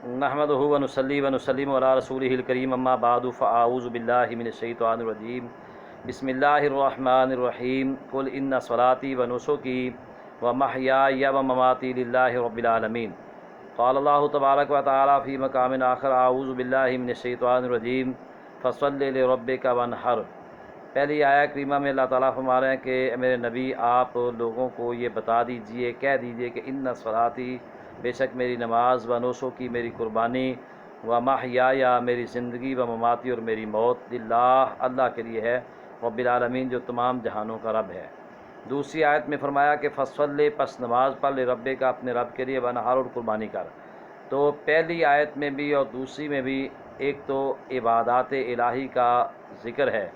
نحمدہ و نصلی و نسلم علی رسولہ الکریم اما بعد فاعوذ باللہ من الشیطان الرجیم بسم اللہ الرحمن الرحیم قل ان صلاتی و نسکی و محیای و مماتی للہ رب العالمین قال اللہ تبارک و تعالی فی مقام آخر اعوذ باللہ من الشیطان الرجیم فصلی لربک وانحر۔ پہلی آیت کریمہ میں اللہ تعالیٰ فرما رہے ہیں کہ اے میرے نبی آپ لوگوں کو یہ بتا دیجئے، کہہ دیجئے کہ ان صلاتی بے شک میری نماز و نسکی میری قربانی و محیایا میری زندگی و مماتی اور میری موت للہ اللہ کے لیے ہے رب العالمین جو تمام جہانوں کا رب ہے۔ دوسری آیت میں فرمایا کہ فصلی پس نماز پڑھ لے رب کا اپنے رب کے لیے ونحر اور قربانی کر۔ تو پہلی آیت میں بھی اور دوسری میں بھی ایک تو عبادات الہی کا ذکر ہے،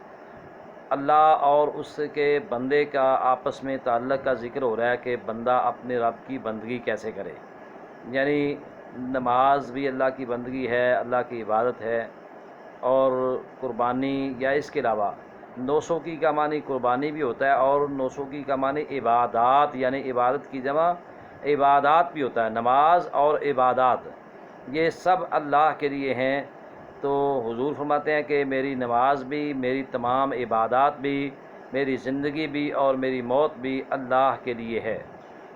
اللہ اور اس کے بندے کا آپس میں تعلق کا ذکر ہو رہا ہے کہ بندہ اپنے رب کی بندگی کیسے کرے، یعنی نماز بھی اللہ کی بندگی ہے، اللہ کی عبادت ہے، اور قربانی یا اس کے علاوہ نوسکی کا معنی قربانی بھی ہوتا ہے اور نوسکی کا معنی عبادات یعنی عبادت کی جمع عبادات بھی ہوتا ہے۔ نماز اور عبادات یہ سب اللہ کے لیے ہیں، تو حضور فرماتے ہیں کہ میری نماز بھی، میری تمام عبادات بھی، میری زندگی بھی اور میری موت بھی اللہ کے لیے ہے۔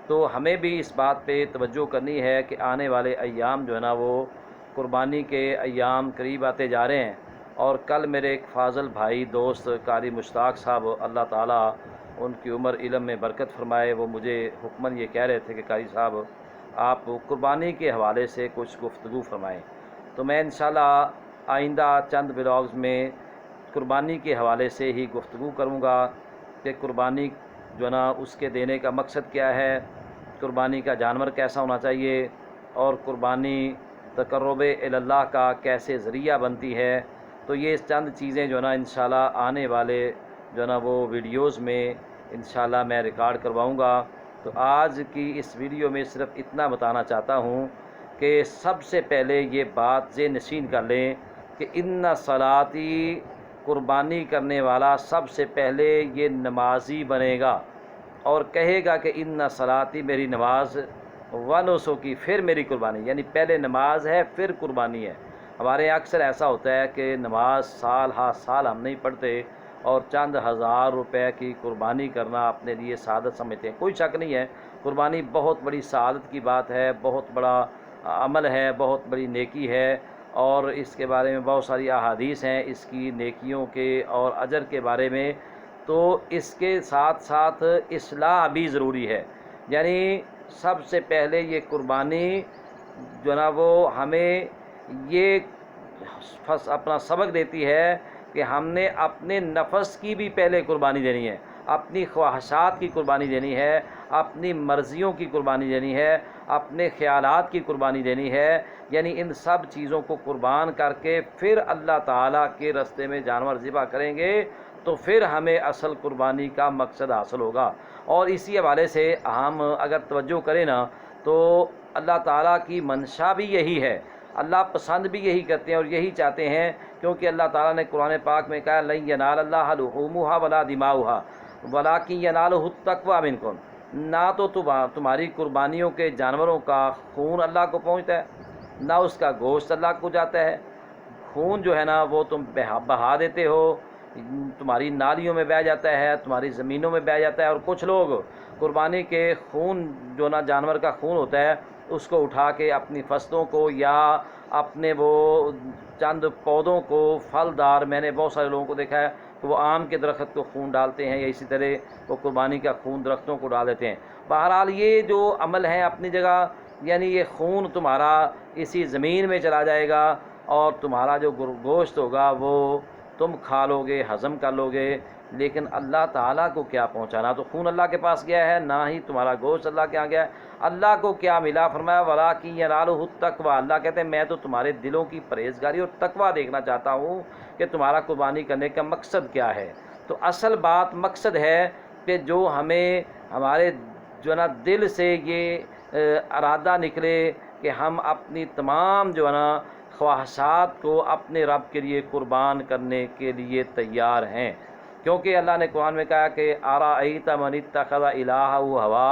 تو ہمیں بھی اس بات پہ توجہ کرنی ہے کہ آنے والے ایام جو ہے نا وہ قربانی کے ایام قریب آتے جا رہے ہیں، اور کل میرے ایک فاضل بھائی دوست قاری مشتاق صاحب اللہ تعالیٰ ان کی عمر علم میں برکت فرمائے، وہ مجھے حکماً یہ کہہ رہے تھے کہ قاری صاحب آپ قربانی کے حوالے سے کچھ گفتگو فرمائیں، تو میں انشاءاللہ آئندہ چند ولاگز میں قربانی کے حوالے سے ہی گفتگو کروں گا کہ قربانی جو ہے نا اس کے دینے کا مقصد کیا ہے، قربانی کا جانور کیسا ہونا چاہیے، اور قربانی تقرب اللہ کا کیسے ذریعہ بنتی ہے۔ تو یہ چند چیزیں جو ہے نا انشاءاللہ آنے والے جو ہے نا وہ ویڈیوز میں انشاءاللہ میں ریکارڈ کرواؤں گا۔ تو آج کی اس ویڈیو میں صرف اتنا بتانا چاہتا ہوں کہ سب سے پہلے یہ بات ذہن نشین کر لیں کہ ان صلاتی قربانی کرنے والا سب سے پہلے یہ نمازی بنے گا اور کہے گا کہ ان صلاتی میری نماز و نسکی پھر میری قربانی، یعنی پہلے نماز ہے پھر قربانی ہے۔ ہمارے یہاں اکثر ایسا ہوتا ہے کہ نماز سال ہا سال ہم نہیں پڑھتے اور چند ہزار روپے کی قربانی کرنا اپنے لیے سعادت سمجھتے ہیں۔ کوئی شک نہیں ہے، قربانی بہت بڑی سعادت کی بات ہے، بہت بڑا عمل ہے، بہت بڑی نیکی ہے، اور اس کے بارے میں بہت ساری احادیث ہیں اس کی نیکیوں کے اور اجر کے بارے میں۔ تو اس کے ساتھ ساتھ اصلاح بھی ضروری ہے، یعنی سب سے پہلے یہ قربانی جو نا وہ ہمیں یہ اپنا سبق دیتی ہے کہ ہم نے اپنے نفس کی بھی پہلے قربانی دینی ہے، اپنی خواہشات کی قربانی دینی ہے، اپنی مرضیوں کی قربانی دینی ہے، اپنے خیالات کی قربانی دینی ہے، یعنی ان سب چیزوں کو قربان کر کے پھر اللہ تعالیٰ کے راستے میں جانور ذبح کریں گے تو پھر ہمیں اصل قربانی کا مقصد حاصل ہوگا۔ اور اسی حوالے سے ہم اگر توجہ کریں نا تو اللہ تعالیٰ کی منشا بھی یہی ہے، اللہ پسند بھی یہی کرتے ہیں اور یہی چاہتے ہیں، کیونکہ اللہ تعالیٰ نے قرآن پاک میں کہا لن ینال اللہ لحومھا ولا دماؤھا ولکن ینالہ التقوی منکم، نہ تو تمہاری قربانیوں کے جانوروں کا خون اللہ کو پہنچتا ہے، نہ اس کا گوشت اللہ کو جاتا ہے۔ خون جو ہے نا وہ تم بہا دیتے ہو، تمہاری نالیوں میں بہہ جاتا ہے، تمہاری زمینوں میں بہہ جاتا ہے، اور کچھ لوگ قربانی کے خون جو نا جانور کا خون ہوتا ہے اس کو اٹھا کے اپنی فصلوں کو یا اپنے وہ چند پودوں کو پھلدار، میں نے بہت سارے لوگوں کو دیکھا ہے کہ وہ آم کے درخت کو خون ڈالتے ہیں یا اسی طرح وہ قربانی کا خون درختوں کو ڈال دیتے ہیں۔ بہرحال یہ جو عمل ہے اپنی جگہ، یعنی یہ خون تمہارا اسی زمین میں چلا جائے گا اور تمہارا جو گوشت ہوگا وہ تم کھا لو گے، ہضم کر لو گے، لیکن اللہ تعالیٰ کو کیا پہنچانا؟ تو خون اللہ کے پاس گیا ہے، نہ ہی تمہارا گوشت اللہ کے ہاں گیا ہے۔ اللہ کو کیا ملا؟ فرمایا وَلَٰكِن يَنَالُهُ التَّقْوَىٰ، اللہ کہتے ہیں میں تو تمہارے دلوں کی پرہیزگاری اور تقویٰ دیکھنا چاہتا ہوں کہ تمہارا قربانی کرنے کا مقصد کیا ہے۔ تو اصل بات مقصد ہے کہ جو ہمیں ہمارے جو ہے نا دل سے یہ ارادہ نکلے کہ ہم اپنی تمام جو ہے نا خواہشات کو اپنے رب کے لیے قربان کرنے کے لیے تیار ہیں، کیونکہ اللہ نے قرآن میں کہا کہ ارأیت من اتخذ الہہ ہوا،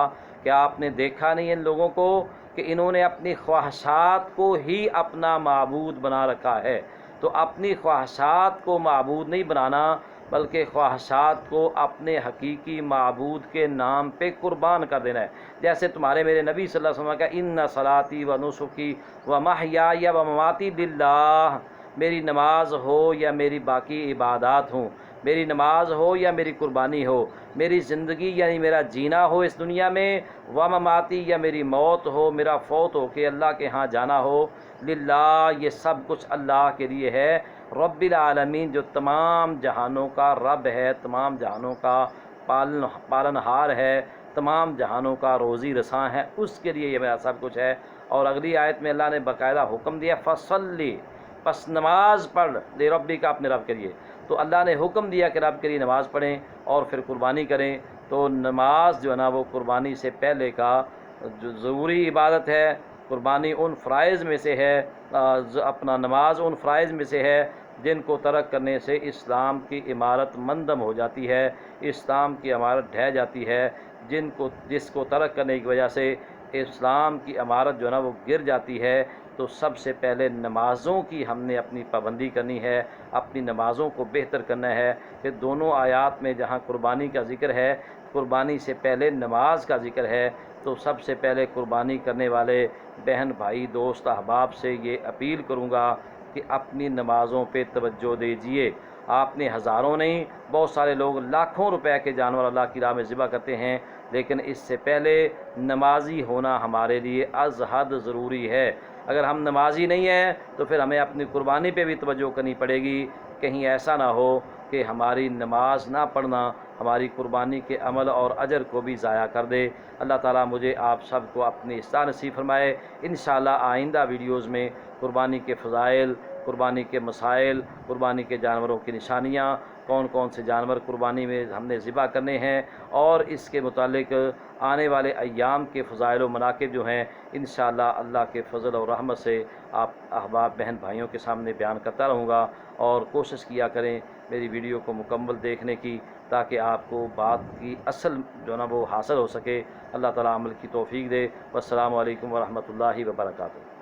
کیا آپ نے دیکھا نہیں ان لوگوں کو کہ انہوں نے اپنی خواہشات کو ہی اپنا معبود بنا رکھا ہے؟ تو اپنی خواہشات کو معبود نہیں بنانا، بلکہ خواہشات کو اپنے حقیقی معبود کے نام پہ قربان کر دینا ہے۔ جیسے تمہارے میرے نبی صلی اللہ علیہ وسلم کا ان صلاتی و نسکی و محیای و مماتی للہ، میری نماز ہو یا میری باقی عبادات ہوں، میری نماز ہو یا میری قربانی ہو، میری زندگی یعنی میرا جینا ہو اس دنیا میں، و مماتی یا میری موت ہو، میرا فوت ہو کے اللہ کے ہاں جانا ہو، للہ یہ سب کچھ اللہ کے لیے ہے، رب العالمین جو تمام جہانوں کا رب ہے، تمام جہانوں کا پالنہار ہے، تمام جہانوں کا روزی رساں ہے، اس کے لیے یہ میرا سب کچھ ہے۔ اور اگلی آیت میں اللہ نے باقاعدہ حکم دیا فصلی، پس نماز پڑھ لربی کا، اپنے رب کے لیے۔ تو اللہ نے حکم دیا کہ رب کے لیے نماز پڑھیں اور پھر قربانی کریں۔ تو نماز جو ہے نا وہ قربانی سے پہلے کا جو ضروری عبادت ہے، قربانی ان فرائض میں سے ہے، اپنا نماز ان فرائض میں سے ہے جن کو ترک کرنے سے اسلام کی عمارت مندم ہو جاتی ہے، اسلام کی عمارت ڈھہ جاتی ہے، جس کو ترک کرنے کی وجہ سے اسلام کی عمارت جو ہے نا وہ گر جاتی ہے۔ تو سب سے پہلے نمازوں کی ہم نے اپنی پابندی کرنی ہے، اپنی نمازوں کو بہتر کرنا ہے۔ کہ دونوں آیات میں جہاں قربانی کا ذکر ہے، قربانی سے پہلے نماز کا ذکر ہے، تو سب سے پہلے قربانی کرنے والے بہن بھائی دوست احباب سے یہ اپیل کروں گا کہ اپنی نمازوں پہ توجہ دیجیے۔ آپ نے ہزاروں نہیں، بہت سارے لوگ لاکھوں روپے کے جانور اللہ کی راہ میں ذبح کرتے ہیں، لیکن اس سے پہلے نمازی ہونا ہمارے لیے از حد ضروری ہے۔ اگر ہم نمازی نہیں ہیں تو پھر ہمیں اپنی قربانی پہ بھی توجہ کرنی پڑے گی، کہیں ایسا نہ ہو کہ ہماری نماز نہ پڑھنا ہماری قربانی کے عمل اور اجر کو بھی ضائع کر دے۔ اللہ تعالیٰ مجھے آپ سب کو اپنی اصلاح نصیب فرمائے۔ انشاءاللہ آئندہ ویڈیوز میں قربانی کے فضائل، قربانی کے مسائل، قربانی کے جانوروں کی نشانیاں، کون کون سے جانور قربانی میں ہم نے ذبح کرنے ہیں، اور اس کے متعلق آنے والے ایام کے فضائل و مناقب جو ہیں انشاءاللہ اللہ کے فضل اور رحمت سے آپ احباب بہن بھائیوں کے سامنے بیان کرتا رہوں گا۔ اور کوشش کیا کریں میری ویڈیو کو مکمل دیکھنے کی، تاکہ آپ کو بات کی اصل جو ہے نا وہ حاصل ہو سکے۔ اللہ تعالیٰ عمل کی توفیق دے۔ والسلام علیکم ورحمۃ اللہ وبرکاتہ۔